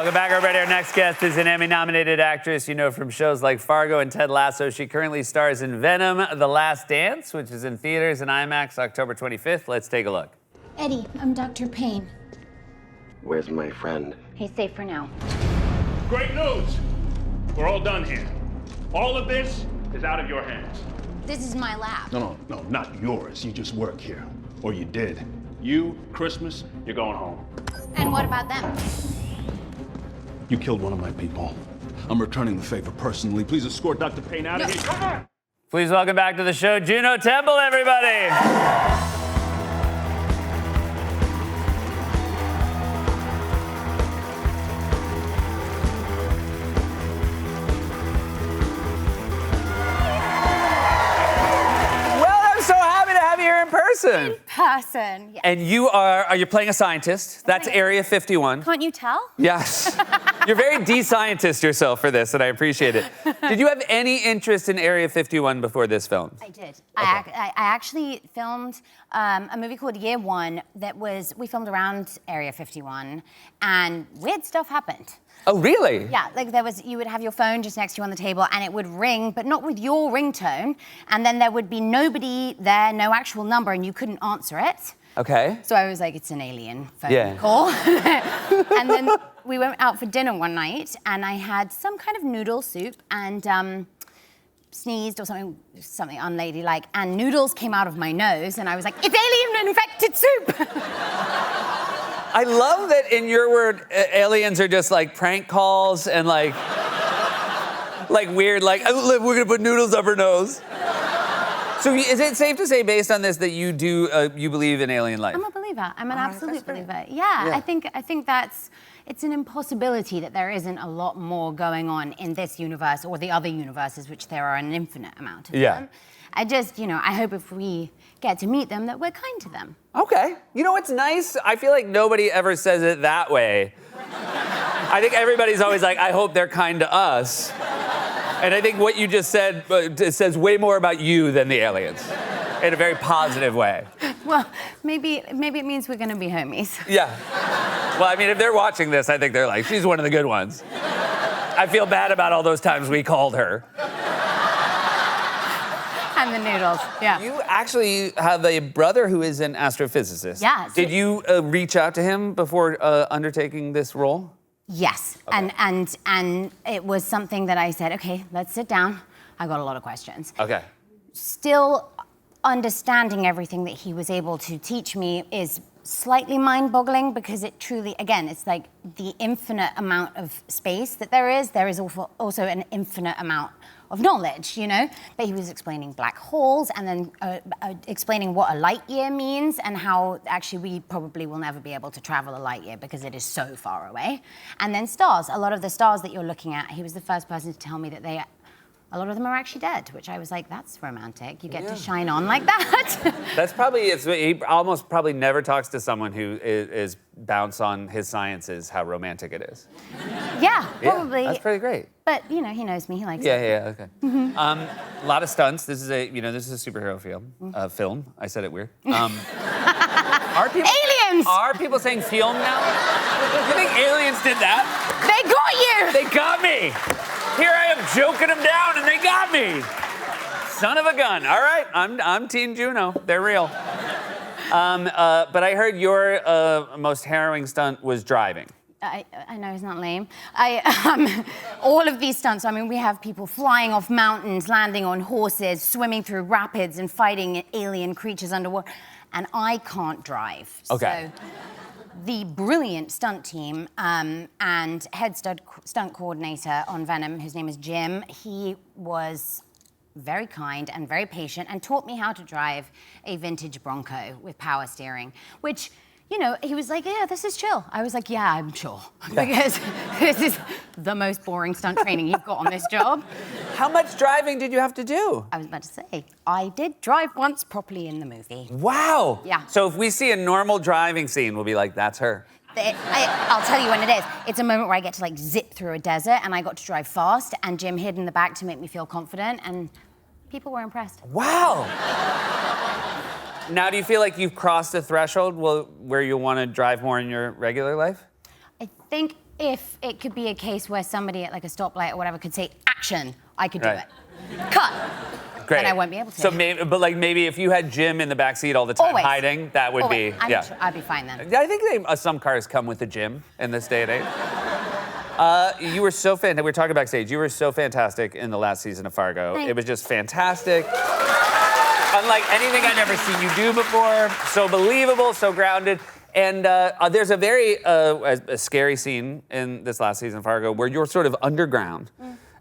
Welcome back, everybody. Our next guest is an Emmy-nominated actress you know from shows like Fargo and Ted Lasso. She currently stars in Venom: The Last Dance, which is in theaters and IMAX October 25th. Let's take a look. Eddie, I'm Dr. Payne. Where's my friend? He's safe for now. Great news! We're all done here. All of this is out of your hands. This is my lab. No, not yours. You just work here. Or you did. You, Christmas, you're going home. And what about them? You killed one of my people. I'm returning the favor personally. Please escort Dr. Payne out of here. Come on! Please welcome back to the show, Juno Temple, everybody. In person, yes. And you are you playing a scientist? That's Area 51. Can't you tell? Yes. You're very de-scientist yourself for this, and I appreciate it. Did you have any interest in Area 51 before this film? I did. Okay. I actually filmed a movie called Year One we filmed around Area 51, and weird stuff happened. Oh, really? Yeah, like you would have your phone just next to you on the table and it would ring, but not with your ringtone. And then there would be nobody there, no actual number, and you couldn't answer it. Okay. So I was like, it's an alien phone call. And then we went out for dinner one night and I had some kind of noodle soup and sneezed or something unladylike, and noodles came out of my nose and I was like, it's alien-infected soup! I love that in your word, aliens are just like prank calls and like weird, like, we're gonna put noodles up her nose. So is it safe to say, based on this, that you believe in alien life? I'm a believer. I'm an absolute believer. Yeah, I think it's an impossibility that there isn't a lot more going on in this universe or the other universes, which there are an infinite amount of them. I just, I hope if we get to meet them that we're kind to them. Okay. You know what's nice? I feel like nobody ever says it that way. I think everybody's always like, I hope they're kind to us. And I think what you just said says way more about you than the aliens, in a very positive way. Well, maybe it means we're gonna be homies. Yeah. Well, I mean, if they're watching this, I think they're like, she's one of the good ones. I feel bad about all those times we called her. And the noodles, yeah. You actually have a brother who is an astrophysicist. Yeah. Did you reach out to him before undertaking this role? Yes, Okay. and it was something that I said, okay, let's sit down. I got a lot of questions. Okay. Still understanding everything that he was able to teach me is slightly mind-boggling, because it truly, again, it's like the infinite amount of space that there is also an infinite amount of knowledge, But he was explaining black holes and then explaining what a light year means and how actually we probably will never be able to travel a light year because it is so far away. And then stars, a lot of the stars that you're looking at, he was the first person to tell me that a lot of them are actually dead, which I was like, that's romantic. You get to shine on like that. That's probably, he almost probably never talks to someone who is bounce on his sciences, how romantic it is. Yeah, probably. Yeah, that's pretty great. But, he knows me, he likes it. Yeah, okay. A lot of stunts. This is a superhero film. I said it weird. Are people, aliens! Are people saying film now? You think aliens did that? They got you! They got me! Here I am joking them down, and they got me. Son of a gun. All right, I'm Team Juno. They're real. But I heard your most harrowing stunt was driving. I know, it's not lame. All of these stunts, we have people flying off mountains, landing on horses, swimming through rapids, and fighting alien creatures underwater. And I can't drive. Okay. So the brilliant stunt team and head stunt coordinator on Venom, whose name is Jim, he was very kind and very patient and taught me how to drive a vintage Bronco with power steering, which, he was like, yeah, this is chill. I was like, yeah, I'm sure. Because this is the most boring stunt training you've got on this job. How much driving did you have to do? I was about to say, I did drive once properly in the movie. Wow. Yeah. So if we see a normal driving scene, we'll be like, that's her. I'll tell you when it is. It's a moment where I get to zip through a desert and I got to drive fast, and Jim hid in the back to make me feel confident, and people were impressed. Wow. Now, do you feel like you've crossed a threshold where you'll want to drive more in your regular life? I think if it could be a case where somebody at like a stoplight or whatever could say, action, I could do Right. it. Cut. Great. Then I won't be able to. So maybe if you had Jim in the backseat all the time Always. hiding, that would Always. be, I'm yeah. sure I'd be fine then. I think some cars come with a gym in this day and age. You were so fantastic. We were talking backstage. You were so fantastic in the last season of Fargo. Thanks. It was just fantastic. Unlike anything I'd ever seen you do before. So believable, so grounded. And there's a very a scary scene in this last season of Fargo where you're sort of underground.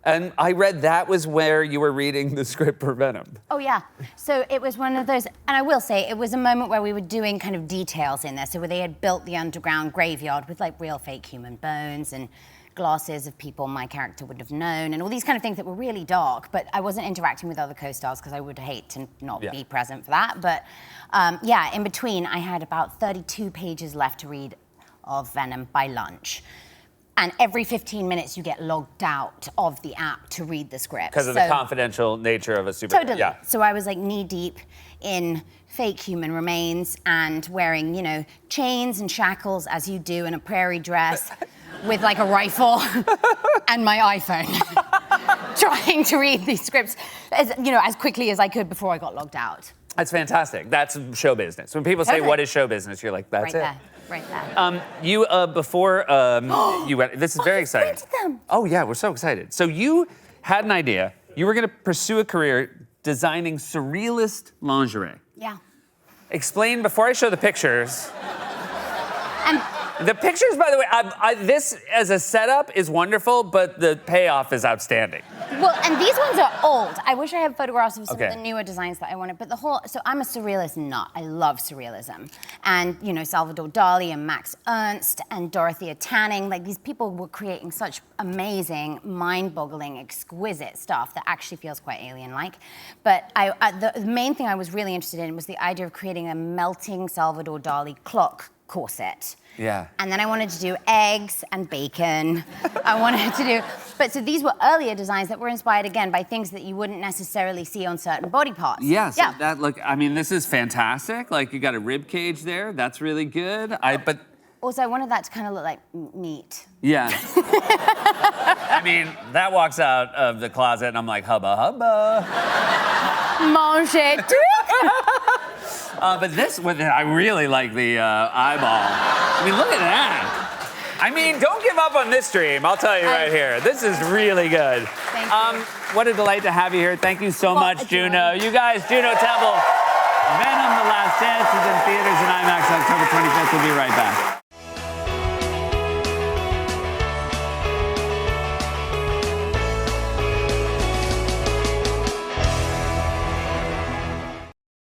And I read that was where you were reading the script for Venom. Oh, yeah. So it was one of those, and I will say, it was a moment where we were doing kind of details in there. So where they had built the underground graveyard with like real fake human bones and glasses of people my character would have known and all these kind of things that were really dark, but I wasn't interacting with other co-stars because I would hate to not be present for that. But yeah, in between, I had about 32 pages left to read of Venom by lunch. And every 15 minutes, you get logged out of the app to read the script. Because of the confidential nature of a superhero. Totally. Yeah. So I was like knee deep in fake human remains and wearing, you know, chains and shackles as you do in a prairie dress with like a rifle and my iPhone, trying to read these scripts as, you know, as quickly as I could before I got logged out. That's fantastic. That's show business. When people say, Totally. what is show business? You're like, that's Right it. there. Right there. You, before you went, this is very exciting. printed them. Oh yeah, we're so excited. So you had an idea. You were gonna pursue a career designing surrealist lingerie. Yeah. Explain, before I show the pictures. And The pictures, by the way, this as a setup is wonderful, but the payoff is outstanding. well, and these ones are old. I wish I had photographs of some Okay. of the newer designs that I wanted, but so I'm a surrealist nut. I love surrealism. And, you know, Salvador Dali and Max Ernst and Dorothea Tanning, like these people were creating such amazing, mind-boggling, exquisite stuff that actually feels quite alien-like. But the main thing I was really interested in was the idea of creating a melting Salvador Dali clock corset. Yeah. And then I wanted to do eggs and bacon. I wanted to do, but so these were earlier designs that were inspired again by things that you wouldn't necessarily see on certain body parts. Yes, that look. I mean, this is fantastic. Like you got a rib cage there. That's really good. But Also, I wanted that to kind of look like meat. yeah. I mean, that walks out of the closet, and I'm like, hubba hubba. Manger tout. But this one, I really like the eyeball. I mean, look at that. I mean, don't give up on this dream. I'll tell you right here. This is really good. Thank you. What a delight to have you here. Thank you so What much, a joy. Juno. You guys, Juno Temple. Venom: The Last Dance is in theaters in IMAX October 25th. We'll be right back.